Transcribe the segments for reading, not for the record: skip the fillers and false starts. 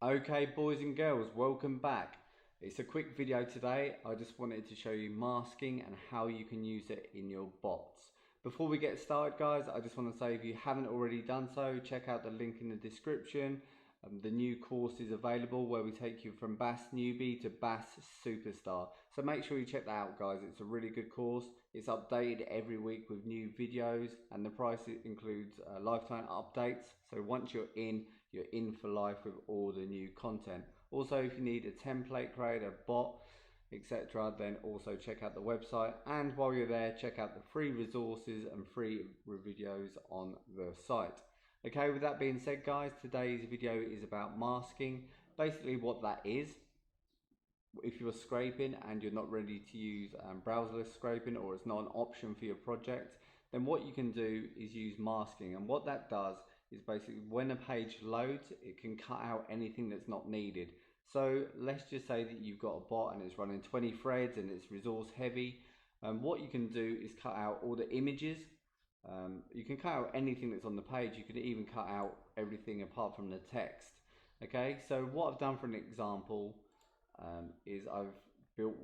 Okay, boys and girls, welcome back. It's a quick video today. I just wanted to show you masking and how you can use it in your bots. Before we get started, guys, I just want to say if you haven't already done so, check out the link in the description. The new course is available where we take you from BAS newbie to BAS superstar. So make sure you check that out, guys. It's a really good course. It's updated every week with new videos, and the price includes lifetime updates. So once you're in for life with all the new content. Also, if you need a template creator, bot, etc., then also check out the website. And while you're there, check out the free resources and free videos on the site. Okay, with that being said, guys, today's video is about masking. Basically what that is, if you're scraping and you're not ready to use browserless scraping, or it's not an option for your project, then what you can do is use masking. And what that does is basically when a page loads, it can cut out anything that's not needed. So let's just say that you've got a bot and it's running 20 threads and it's resource heavy. What you can do is cut out all the images. You can cut out anything that's on the page. You can even cut out everything apart from the text. Okay, so what I've done for an example is I've built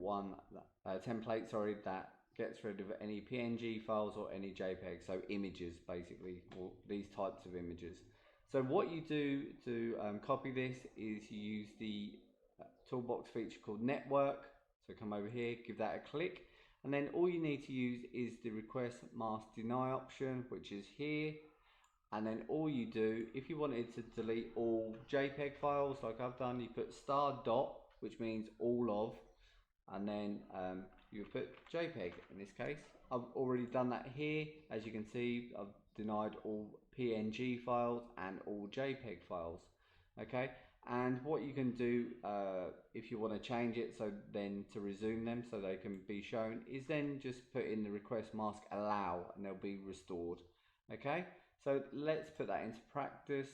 a template, that gets rid of any PNG files or any JPEG, so images basically, or these types of images. So what you do to copy this is you use the toolbox feature called network. So come over here, give that a click, and then all you need to use is the request mask deny option, which is here. And then all you do, if you wanted to delete all JPEG files like I've done, you put star dot, which means all of, and then you put JPEG in this case. I've already done that here. As you can see, I've denied all PNG files and all JPEG files. Okay, and what you can do if you want to change it, so then to resume them so they can be shown, is then just put in the request mask allow and they'll be restored. Okay, so let's put that into practice.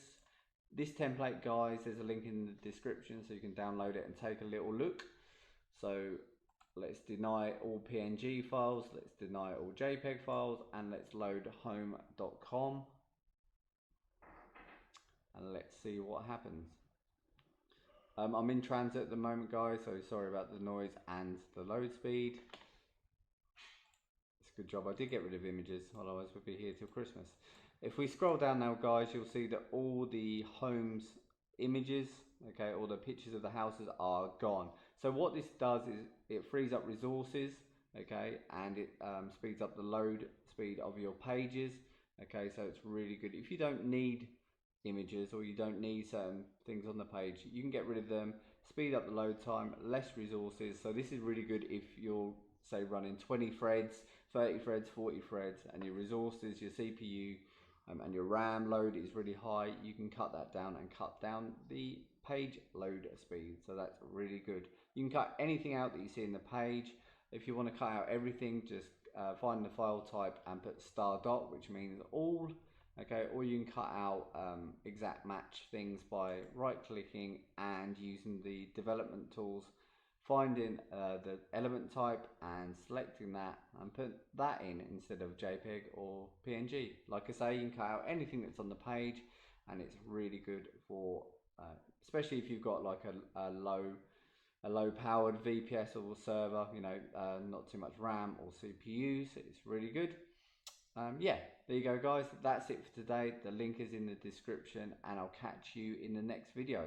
This template, guys, there's a link in the description so you can download it and take a little look. So let's deny all PNG files, let's deny all JPEG files, and let's load home.com. And let's see what happens. I'm in transit at the moment, guys, so sorry about the noise and the load speed. It's a good job I did get rid of images, otherwise we'd be here till Christmas. If we scroll down now, guys, you'll see that all the home's images, okay, all the pictures of the houses are gone. So what this does is it frees up resources, okay, and it speeds up the load speed of your pages. Okay, so it's really good. If you don't need images or you don't need certain things on the page, you can get rid of them, speed up the load time, less resources. So this is really good if you're, say, running 20 threads, 30 threads, 40 threads, and your resources, your CPU, and your RAM load is really high. You can cut that down and cut down the page load speed. So that's really good. You can cut anything out that you see in the page. If you want to cut out everything, just find the file type and put star dot, which means all. Okay, or you can cut out exact match things by right clicking and using the development tools, finding the element type and selecting that and put that in instead of JPEG or PNG. Like I say, you can cut out anything that's on the page, and it's really good for especially if you've got like a low powered VPS or server, you know, not too much RAM or CPU, so it's really good. Yeah, there you go, guys. That's it for today. The link is in the description, and I'll catch you in the next video.